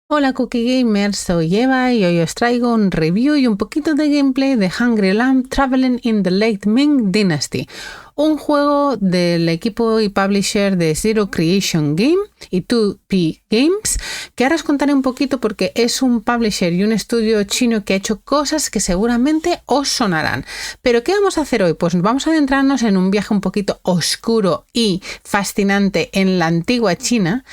Hola Cookie Gamers, soy Eva y hoy os traigo un review y un poquito de gameplay de Hungry Lamb Traveling in the Late Ming Dynasty, un juego del equipo y publisher de Zero Creation Game y 2P Games, que ahora os contaré un poquito porque es un publisher y un estudio chino que ha hecho cosas que seguramente os sonarán. Pero ¿qué vamos a hacer hoy? Pues vamos a adentrarnos en un viaje un poquito oscuro y fascinante en la antigua China,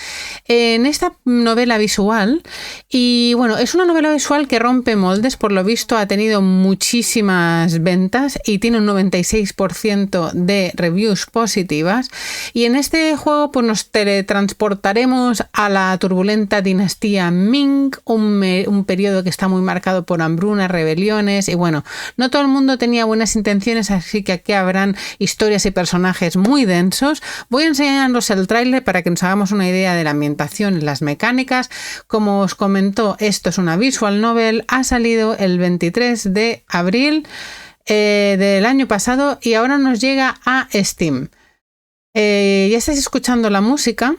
en esta novela visual. Y bueno, es una novela visual que rompe moldes, por lo visto ha tenido muchísimas ventas y tiene un 96% de reviews positivas. Y en este juego pues nos teletransportaremos a la turbulenta dinastía Ming, un periodo que está muy marcado por hambrunas, rebeliones y bueno, no todo el mundo tenía buenas intenciones, así que aquí habrán historias y personajes muy densos. Voy a enseñaros el tráiler para que nos hagamos una idea de la ambientación y las mecánicas. Como os comentó, esto es una visual novel, ha salido el 23 de abril del año pasado y ahora nos llega a Steam. Ya estáis escuchando la música.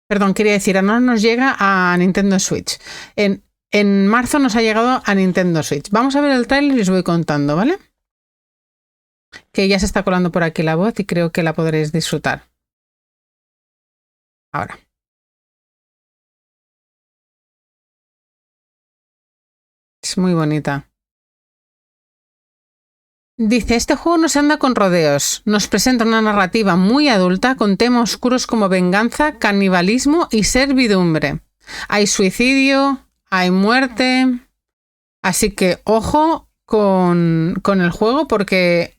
Perdón, quería decir, ahora nos llega a Nintendo Switch. En marzo nos ha llegado a Nintendo Switch. Vamos a ver el tráiler y os voy contando, ¿vale? Que ya se está colando por aquí la voz y creo que la podréis disfrutar. Ahora. Es muy bonita. Dice, este juego no se anda con rodeos. Nos presenta una narrativa muy adulta con temas oscuros como venganza, canibalismo y servidumbre. Hay suicidio, hay muerte. Así que ojo con el juego porque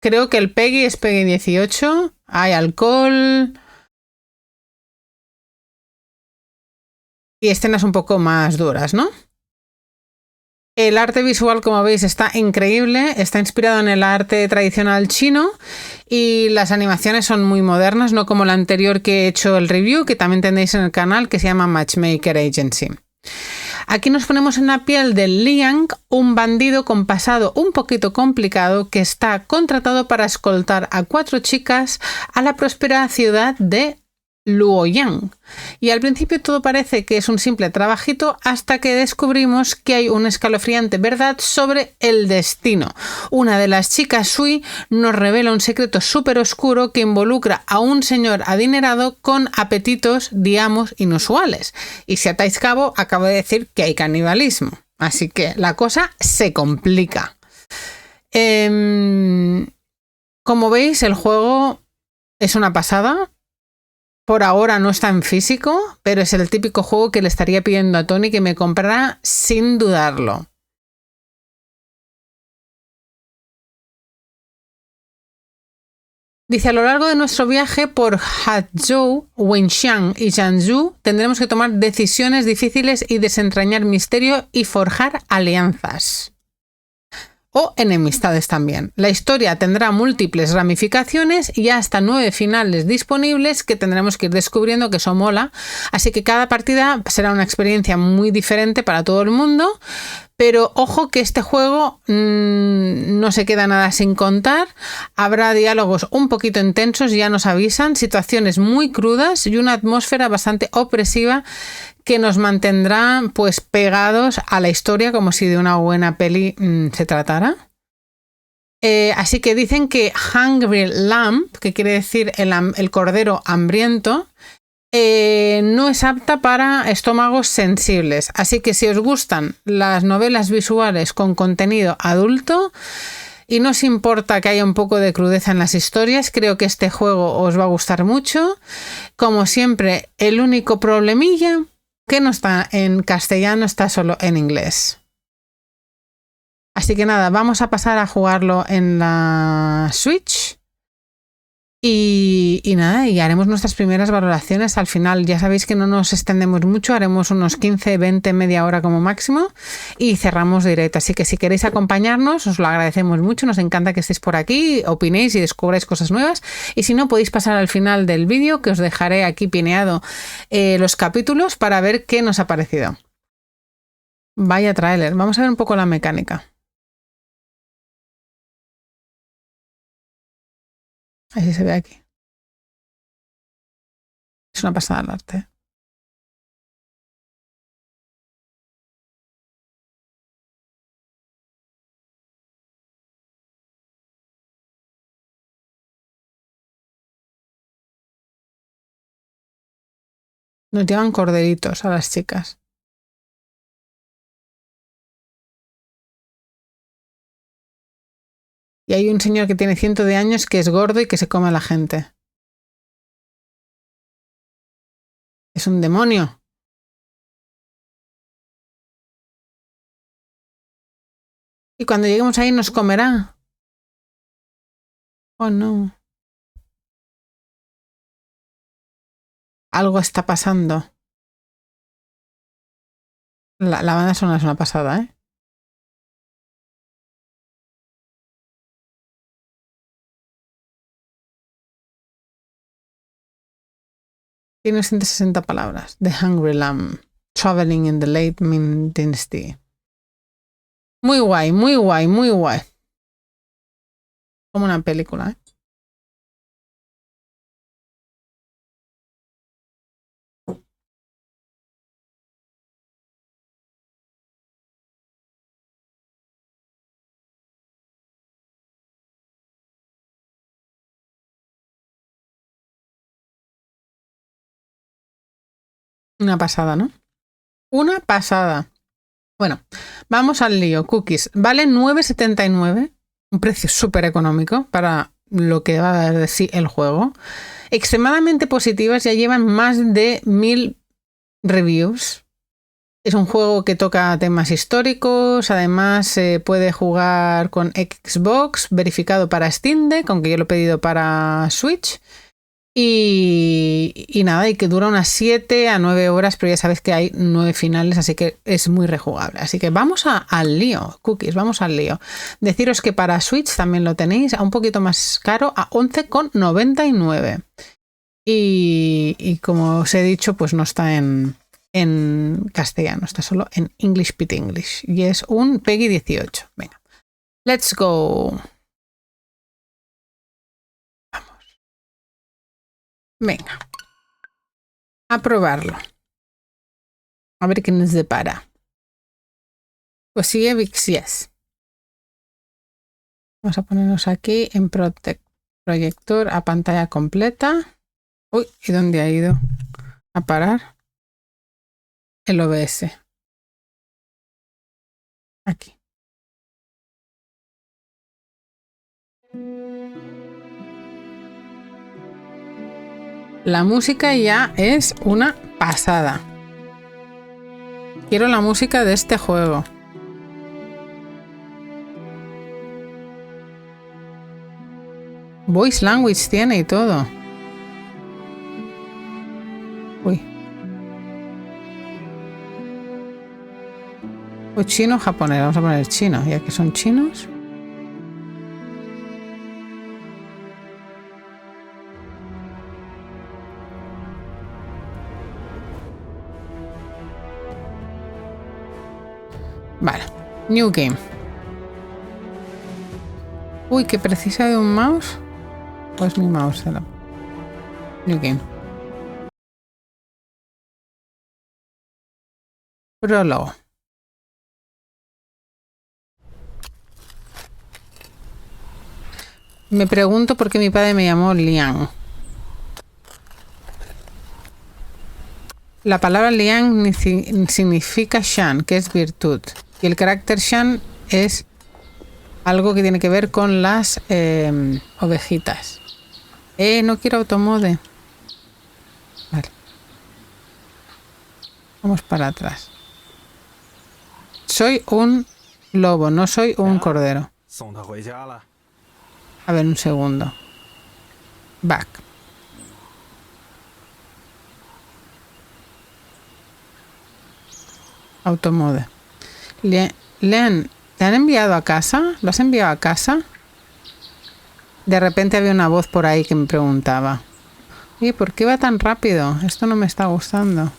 creo que el PEGI es PEGI 18. Hay alcohol. Y escenas un poco más duras, ¿no? El arte visual, como veis, está increíble, está inspirado en el arte tradicional chino y las animaciones son muy modernas, no como la anterior que he hecho el review, que también tenéis en el canal, que se llama Matchmaker Agency. Aquí nos ponemos en la piel de Liang, un bandido con pasado un poquito complicado que está contratado para escoltar a 4 chicas a la próspera ciudad de Luoyang. Y al principio todo parece que es un simple trabajito hasta que descubrimos que hay una escalofriante verdad sobre el destino. Una de las chicas Sui nos revela un secreto súper oscuro que involucra a un señor adinerado con apetitos, digamos, inusuales. Y si atáis cabo, acabo de decir que hay canibalismo. Así que la cosa se complica. Como veis, el juego es una pasada. Por ahora no está en físico, pero es el típico juego que le estaría pidiendo a Tony que me comprara sin dudarlo. Dice, a lo largo de nuestro viaje por Hangzhou, Wenxiang y Jiangsu tendremos que tomar decisiones difíciles y desentrañar misterio y forjar alianzas. O enemistades también. La historia tendrá múltiples ramificaciones y hasta 9 finales disponibles que tendremos que ir descubriendo, que eso mola. Así que cada partida será una experiencia muy diferente para todo el mundo. Pero ojo que este juego no se queda nada sin contar. Habrá diálogos un poquito intensos, ya nos avisan, situaciones muy crudas y una atmósfera bastante opresiva que nos mantendrá pues pegados a la historia como si de una buena peli se tratara. Así que dicen que Hungry Lamb, que quiere decir el cordero hambriento, no es apta para estómagos sensibles. Así que si os gustan las novelas visuales con contenido adulto y no os importa que haya un poco de crudeza en las historias, creo que este juego os va a gustar mucho. Como siempre, el único problemilla que no está en castellano, está solo en inglés. Así que nada, vamos a pasar a jugarlo en la Switch. Y nada, y haremos nuestras primeras valoraciones al final. Ya sabéis que no nos extendemos mucho, haremos unos 15, 20, media hora como máximo y cerramos directo. Así que si queréis acompañarnos, os lo agradecemos mucho, nos encanta que estéis por aquí, opinéis y descubráis cosas nuevas. Y si no, podéis pasar al final del vídeo, que os dejaré aquí pineado los capítulos para ver qué nos ha parecido. Vaya tráiler, vamos a ver un poco la mecánica. Así se ve aquí. Es una pasada el arte. Nos llevan corderitos a las chicas. Y hay un señor que tiene 100 de años que es gordo y que se come a la gente. Es un demonio. Y cuando lleguemos ahí nos comerá. Oh, no. Algo está pasando. La banda sonora es una pasada, ¿eh? Tiene 160 palabras. The Hungry Lamb. Traveling in the Late Ming Dynasty. Muy guay, muy guay, muy guay. Como una película, ¿eh? Una pasada, ¿no? Una pasada. Bueno, vamos al lío. Cookies. Vale 9,79. Un precio súper económico para lo que va a dar de sí el juego. Extremadamente positivas. Ya llevan más de 1000 reviews. Es un juego que toca temas históricos. Además, se puede jugar con Xbox, verificado para Steam Deck, aunque yo lo he pedido para Switch. Y nada, y que dura unas 7 a 9 horas, pero ya sabes que hay 9 finales, así que es muy rejugable. Así que vamos al lío, Cookies, vamos al lío. Deciros que para Switch también lo tenéis a un poquito más caro, a 11,99. Y como os he dicho, pues no está en castellano, está solo en English Pit English. Y es un PEGI 18. Venga, let's go. Venga, a probarlo. A ver qué nos depara. Pues sigue VixYes. Vamos a ponernos aquí en proyector a pantalla completa. Uy, ¿y dónde ha ido a parar? El OBS. Aquí. La música ya es una pasada. Quiero la música de este juego. Voice language tiene y todo. Uy. O chino o japonés. Vamos a poner chino, ya que son chinos. Vale. New game. Uy, que precisa de un mouse. Pues mi mouse. New game. Prólogo. Me pregunto por qué mi padre me llamó Liang. La palabra Liang significa Shan, que es virtud. Y el carácter Shan es algo que tiene que ver con las ovejitas. No quiero automode. Vale. Vamos para atrás. Soy un lobo, no soy un cordero. A ver, un segundo. Back. Automode. Lean, ¿te han enviado a casa? ¿Lo has enviado a casa? De repente había una voz por ahí que me preguntaba. Oye, ¿por qué va tan rápido? Esto no me está gustando.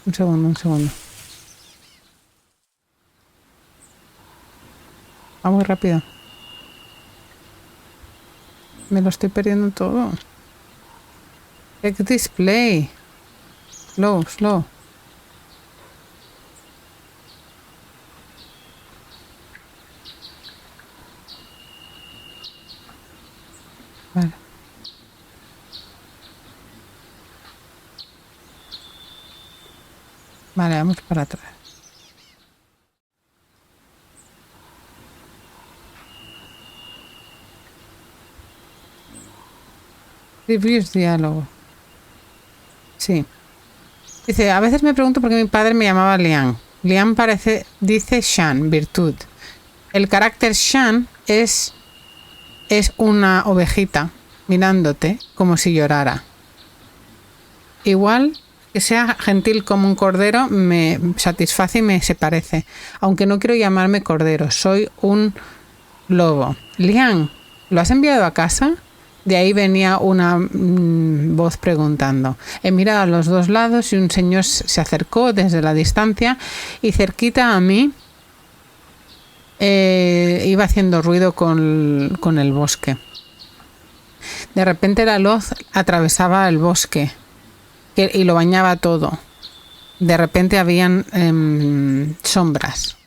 Un segundo, un segundo. Va muy rápido. Me lo estoy perdiendo todo. Check display. Slow, slow. Vale. Vale, vamos para atrás. Reviews diálogo. Sí. Dice, a veces me pregunto por qué mi padre me llamaba Lian. Lian dice Shan, virtud. El carácter Shan es una ovejita mirándote como si llorara. Igual que sea gentil como un cordero me satisface y me se parece. Aunque no quiero llamarme cordero, soy un lobo. Lian, ¿lo has enviado a casa? De ahí venía una voz preguntando. He mirado a los dos lados y un señor se acercó desde la distancia y cerquita a mí iba haciendo ruido con el bosque. De repente la luz atravesaba el bosque y lo bañaba todo. De repente habían sombras.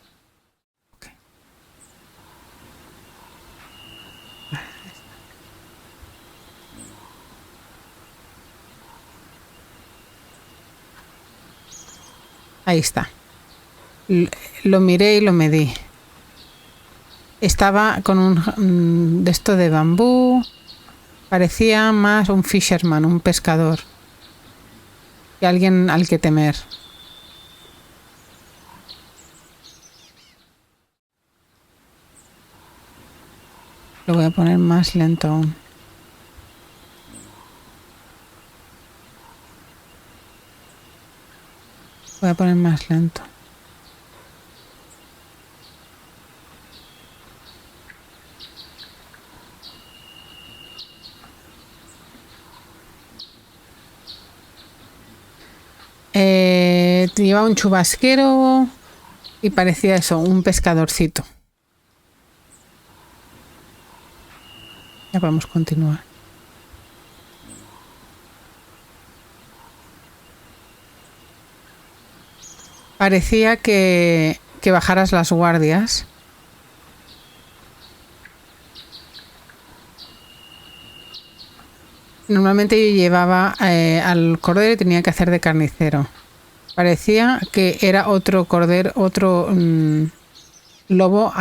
Ahí está. Lo miré y lo medí. Estaba con un de esto de bambú. Parecía más un fisherman, un pescador. Que alguien al que temer. Lo voy a poner más lento aún. Voy a poner más lento. Llevaba un chubasquero y parecía eso, un pescadorcito. Ya podemos continuar. Parecía que bajaras las guardias. Normalmente yo llevaba al cordero y tenía que hacer de carnicero. Parecía que era otro cordero, otro lobo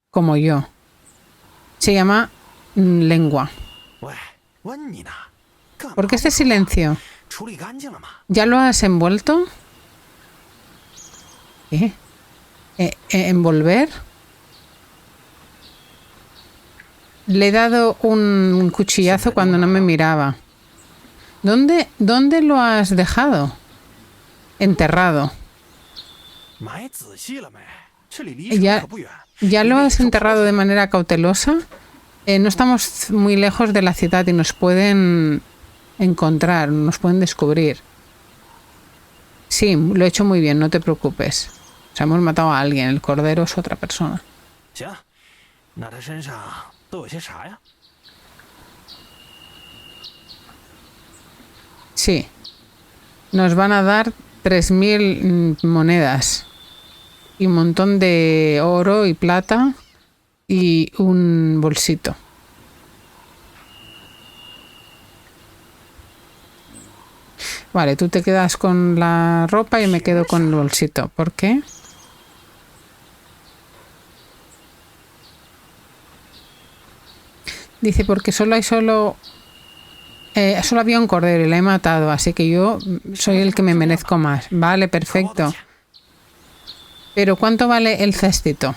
como yo. Se llama Lengua. ¿Por qué este silencio? ¿Ya lo has envuelto? ¿Qué? ¿Envolver? Le he dado un cuchillazo cuando no me miraba. ¿Dónde lo has dejado? Enterrado. ¿Ya lo has enterrado de manera cautelosa? No estamos muy lejos de la ciudad y nos pueden encontrar, nos pueden descubrir. Sí, lo he hecho muy bien, no te preocupes. O sea, hemos matado a alguien, el cordero es otra persona. Sí. Nos van a dar 3000 monedas y un montón de oro y plata y un bolsito. Vale, tú te quedas con la ropa y me quedo con el bolsito. ¿Por qué? Dice, porque solo había un cordero y la he matado, así que yo soy el que me merezco más. Vale, perfecto. Pero ¿cuánto vale el cestito?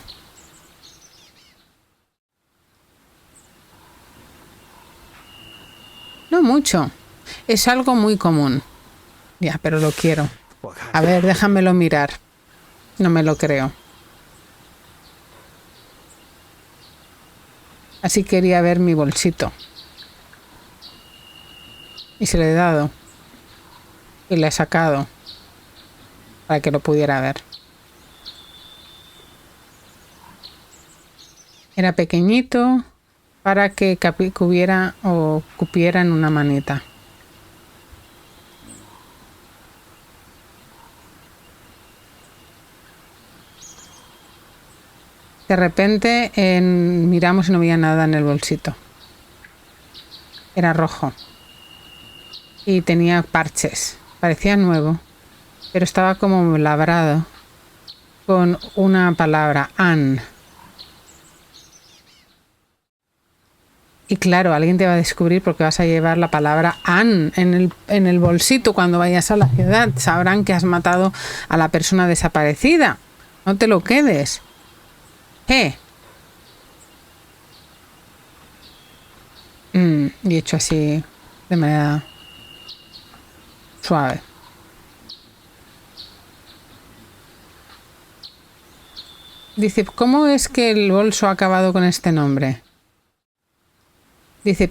No mucho. Es algo muy común. Ya, pero lo quiero. A ver, déjamelo mirar. No me lo creo. Así quería ver mi bolsito. Y se le he dado. Y le he sacado. Para que lo pudiera ver. Era pequeñito. para que cupiera o cupiera en una manita. De repente miramos y no había nada en el bolsito. Era rojo. Y tenía parches. Parecía nuevo, pero estaba como labrado con una palabra, Anne. Y claro, alguien te va a descubrir porque vas a llevar la palabra Anne en el bolsito cuando vayas a la ciudad. Sabrán que has matado a la persona desaparecida. No te lo quedes. Y hecho así de manera suave. Dice, ¿cómo es que el bolso ha acabado con este nombre? Dice,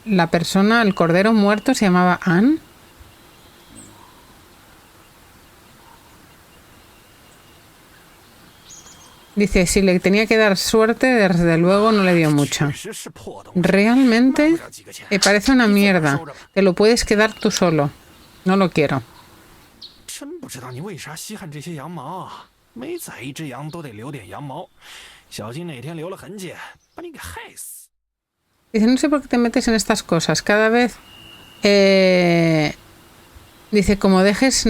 la persona, el cordero muerto se llamaba Anne. Dice, si le tenía que dar suerte, desde luego no le dio mucha. Realmente parece una mierda. Te lo puedes quedar tú solo. No lo quiero. Dice, no sé por qué te metes en estas cosas. Cada vez... dice, como dejes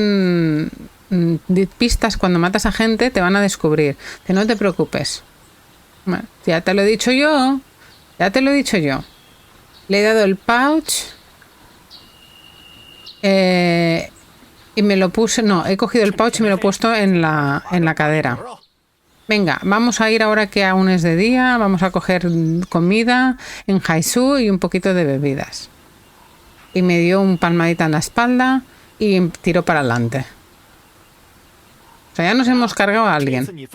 pistas cuando matas a gente, te van a descubrir. Que no te preocupes. Bueno, ya te lo he dicho yo. Ya te lo he dicho yo. Le he dado el pouch. Y me lo puse... No, he cogido el pouch y me lo he puesto en la cadera. Venga, vamos a ir ahora que aún es de día. Vamos a coger comida en Haisu y un poquito de bebidas. Y me dio un palmadita en la espalda y tiró para adelante. O sea, ya nos hemos cargado a alguien.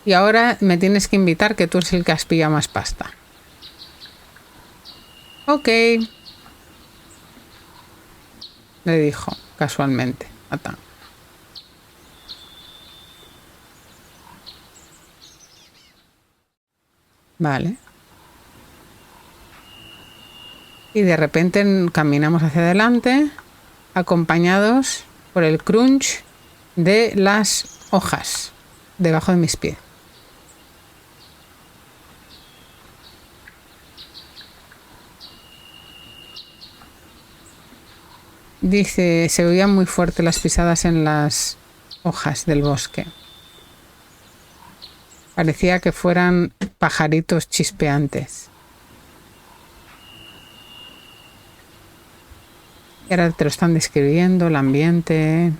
Y ahora me tienes que invitar, que tú eres el que has pillado más pasta. Ok. Le dijo, casualmente. Ata. Vale. Y de repente caminamos hacia adelante, acompañados por el crunch de las hojas debajo de mis pies. Dice, se oían muy fuerte las pisadas en las hojas del bosque. Parecía que fueran pajaritos chispeantes. Y ahora te lo están describiendo, el ambiente.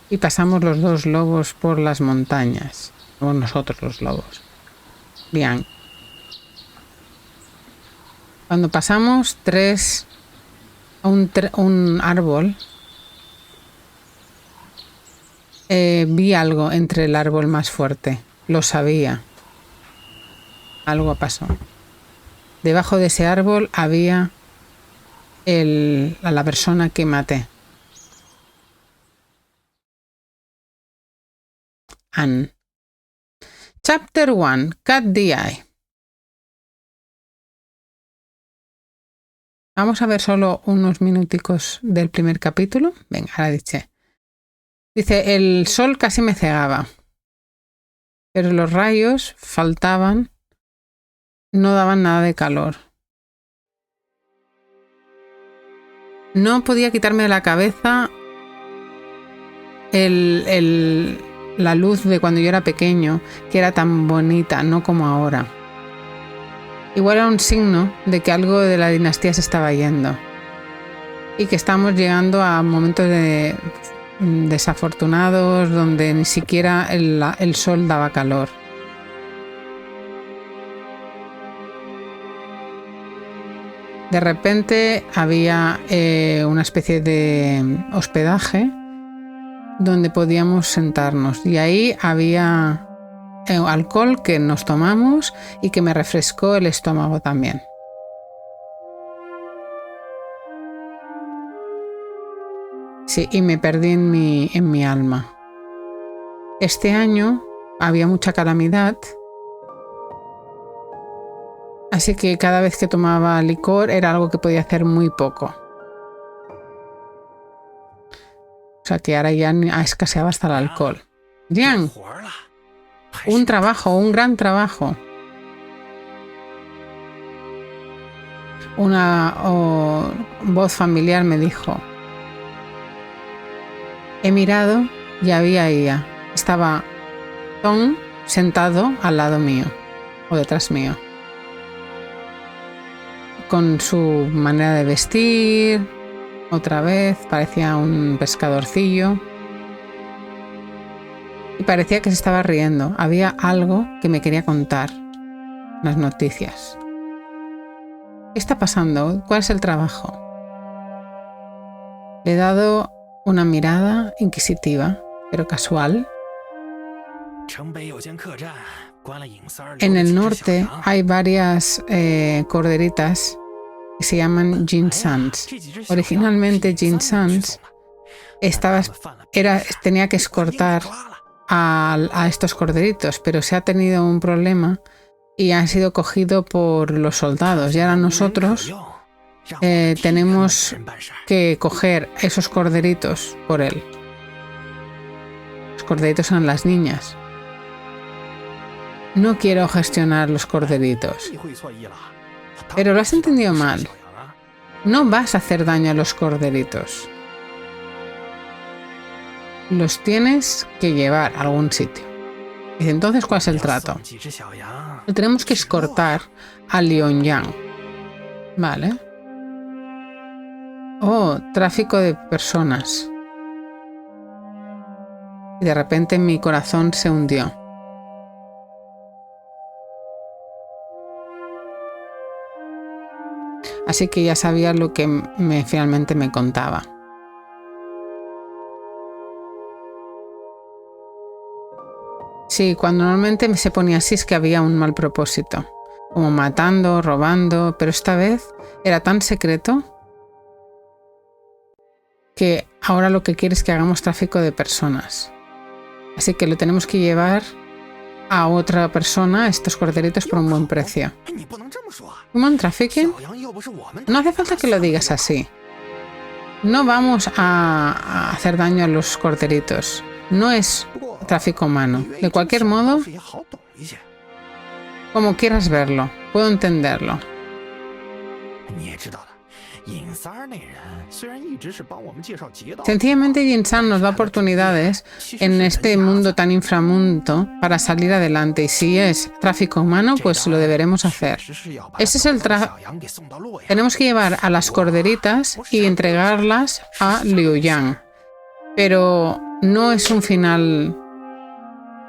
Y pasamos los dos lobos por las montañas. O nosotros los lobos. Bien. Cuando pasamos un árbol, vi algo entre el árbol más fuerte. Lo sabía. Algo pasó. Debajo de ese árbol había a la persona que maté. Anne. Chapter 1. Cut the Eye. Vamos a ver solo unos minuticos del primer capítulo. Venga, ahora dice. Dice, el sol casi me cegaba, pero los rayos faltaban, no daban nada de calor. No podía quitarme de la cabeza la luz de cuando yo era pequeño, que era tan bonita, no como ahora. Igual era un signo de que algo de la dinastía se estaba yendo y que estamos llegando a momentos desafortunados donde ni siquiera el sol daba calor. De repente había una especie de hospedaje donde podíamos sentarnos y ahí había alcohol que nos tomamos y que me refrescó el estómago también. Sí, y me perdí en mi alma. Este año había mucha calamidad, así que cada vez que tomaba licor era algo que podía hacer muy poco. O sea que ahora ya escaseaba hasta el alcohol. Jiang, un gran trabajo. Una voz familiar me dijo. He mirado y había ella. Estaba Tom sentado al lado mío, o detrás mío. Con su manera de vestir, otra vez, parecía un pescadorcillo. Y parecía que se estaba riendo. Había algo que me quería contar. Las noticias. ¿Qué está pasando? ¿Cuál es el trabajo? Le he dado una mirada inquisitiva, pero casual. En el norte hay varias corderitas que se llaman Jinsans. Originalmente Jinsans tenía que escortar a estos corderitos, pero se ha tenido un problema y ha sido cogido por los soldados. Y ahora nosotros tenemos que coger esos corderitos por él. Los corderitos son las niñas. No quiero gestionar los corderitos. Pero lo has entendido mal. No vas a hacer daño a los corderitos. Los tienes que llevar a algún sitio. Dice, entonces, ¿cuál es el trato? Lo tenemos que escortar a Liunyang. Vale. Oh, tráfico de personas. Y de repente mi corazón se hundió. Así que ya sabía lo que finalmente me contaba. Sí, cuando normalmente se ponía así es que había un mal propósito, como matando, robando, pero esta vez era tan secreto que ahora lo que quiere es que hagamos tráfico de personas. Así que lo tenemos que llevar a otra persona, estos corderitos, por un buen precio. ¿Human trafficking? No hace falta que lo digas así. No vamos a hacer daño a los corderitos. No es tráfico humano. De cualquier modo, como quieras verlo, puedo entenderlo. Sencillamente Jinsan nos da oportunidades en este mundo tan inframundo para salir adelante, y si es tráfico humano, pues lo deberemos hacer. Ese es Tenemos que llevar a las corderitas y entregarlas a Liunyang. Pero no es un final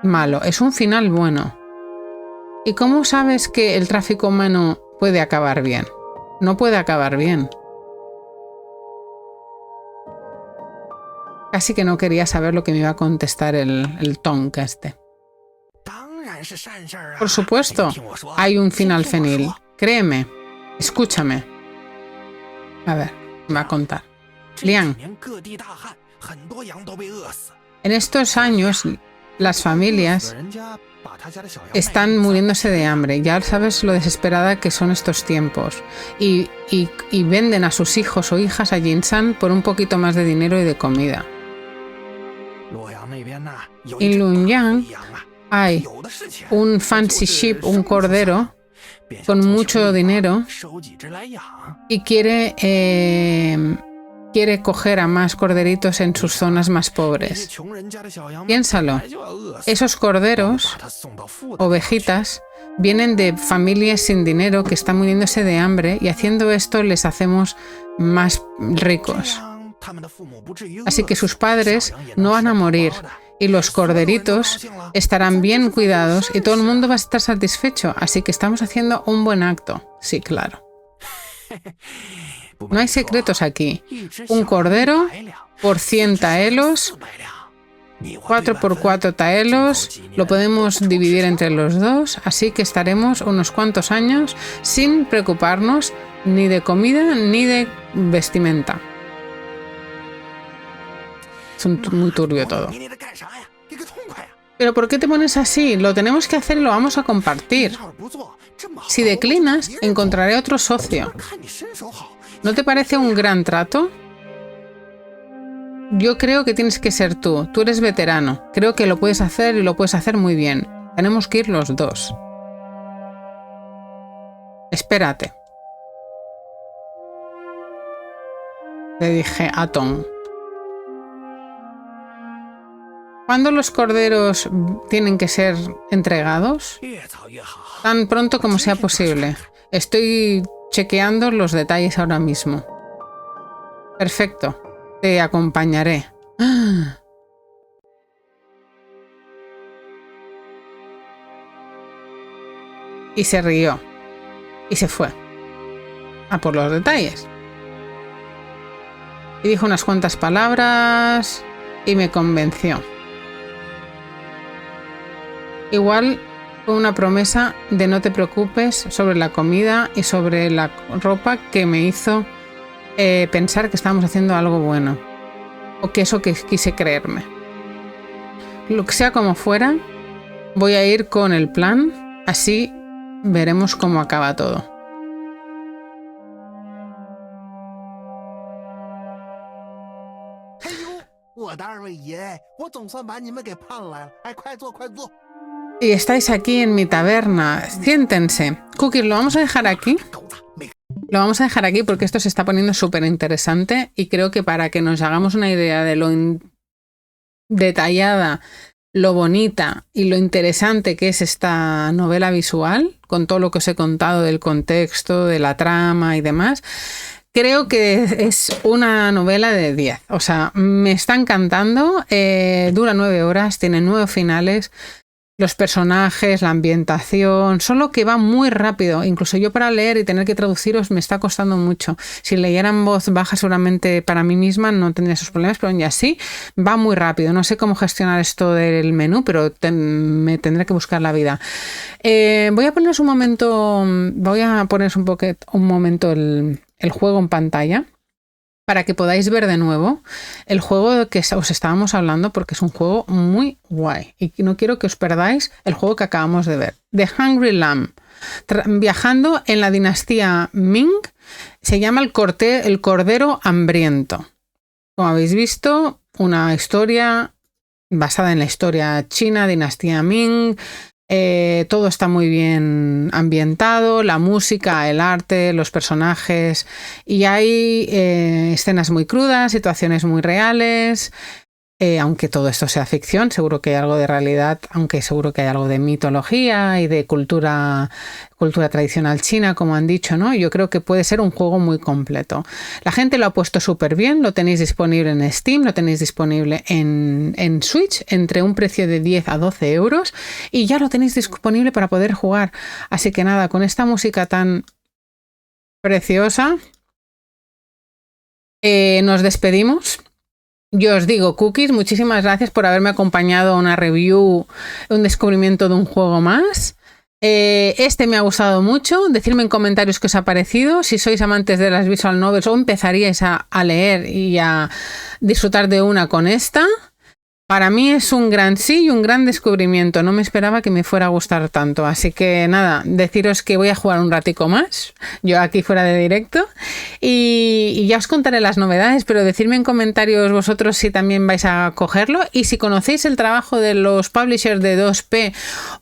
malo, es un final bueno. ¿Y cómo sabes que el tráfico humano puede acabar bien? No puede acabar bien. Casi que no quería saber lo que me iba a contestar el Tonk este. Por supuesto, hay un final feliz. Créeme, escúchame. A ver, me va a contar. Liang, en estos años las familias están muriéndose de hambre. Ya sabes lo desesperada que son estos tiempos. Y venden a sus hijos o hijas a Jinsan por un poquito más de dinero y de comida. En Liunyang hay un fancy sheep, un cordero con mucho dinero, y quiere coger a más corderitos en sus zonas más pobres. Piénsalo, esos corderos, ovejitas, vienen de familias sin dinero que están muriéndose de hambre, y haciendo esto les hacemos más ricos. Así que sus padres no van a morir y los corderitos estarán bien cuidados y todo el mundo va a estar satisfecho. Así que estamos haciendo un buen acto. Sí, claro. No hay secretos aquí. Un cordero por 100 taelos, 4 por 4 taelos, lo podemos dividir entre los dos, así que estaremos unos cuantos años sin preocuparnos ni de comida ni de vestimenta. Es muy turbio todo. ¿Pero por qué te pones así? Lo tenemos que hacer y lo vamos a compartir. Si declinas, encontraré otro socio. ¿No te parece un gran trato? Yo creo que tienes que ser tú. Tú eres veterano. Creo que lo puedes hacer y lo puedes hacer muy bien. Tenemos que ir los dos. Espérate. Le dije a Tom. ¿Cuándo los corderos tienen que ser entregados? Tan pronto como sea posible. Estoy chequeando los detalles ahora mismo. Perfecto. Te acompañaré. ¡Ah! Y se rió. Y se fue. A por los detalles. Y dijo unas cuantas palabras y me convenció. Igual fue una promesa de no te preocupes sobre la comida y sobre la ropa que me hizo pensar que estábamos haciendo algo bueno. O que eso que quise creerme. Lo que sea como fuera, voy a ir con el plan, así veremos cómo acaba todo. Y estáis aquí en mi taberna. Siéntense. Cookies, lo vamos a dejar aquí. Lo vamos a dejar aquí porque esto se está poniendo súper interesante y creo que para que nos hagamos una idea de lo detallada, lo bonita y lo interesante que es esta novela visual, con todo lo que os he contado del contexto, de la trama y demás, creo que es una novela de 10. O sea, me está encantando. Dura 9 horas, tiene 9 finales. Los personajes, la ambientación, solo que va muy rápido. Incluso yo para leer y tener que traduciros me está costando mucho. Si leyera en voz baja seguramente para mí misma no tendría esos problemas, pero ya sí, va muy rápido. No sé cómo gestionar esto del menú, pero me tendré que buscar la vida. Voy a poneros un momento, un momento el juego en pantalla, para que podáis ver de nuevo el juego que os estábamos hablando, porque es un juego muy guay y no quiero que os perdáis el juego que acabamos de ver. The Hungry Lamb. Viajando en la dinastía Ming, se llama el Cordero Hambriento. Como habéis visto, una historia basada en la historia china, dinastía Ming. Todo está muy bien ambientado, la música, el arte, los personajes, y hay escenas muy crudas, situaciones muy reales, aunque todo esto sea ficción, seguro que hay algo de realidad, aunque seguro que hay algo de mitología y de cultura tradicional china, como han dicho, ¿no? Yo creo que puede ser un juego muy completo. La gente lo ha puesto súper bien, lo tenéis disponible en Steam, lo tenéis disponible en Switch, entre un precio de 10 a 12 euros, y ya lo tenéis disponible para poder jugar. Así que nada, con esta música tan preciosa, nos despedimos. Yo os digo, Cookies, muchísimas gracias por haberme acompañado a una review, un descubrimiento de un juego más. Este me ha gustado mucho. Decidme en comentarios qué os ha parecido. Si sois amantes de las visual novels o empezaríais a leer y a disfrutar de una con esta. Para mí es un gran sí y un gran descubrimiento. No me esperaba que me fuera a gustar tanto. Así que nada, deciros que voy a jugar un ratico más, yo aquí fuera de directo, y ya os contaré las novedades, pero decidme en comentarios vosotros si también vais a cogerlo y si conocéis el trabajo de los publishers de 2P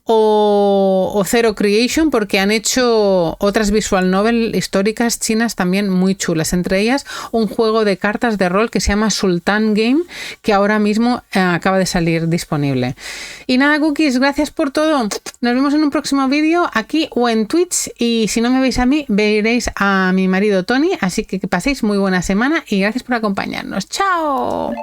o Zero Creation, porque han hecho otras visual novel históricas chinas también muy chulas, entre ellas un juego de cartas de rol que se llama Sultan Game, que ahora mismo acaba de salir disponible. Y nada, Cookies, gracias por todo. Nos vemos en un próximo vídeo aquí o en Twitch, y si no me veis a mí, veréis a mi marido Tony, así que paséis muy buena semana y gracias por acompañarnos. ¡Chao!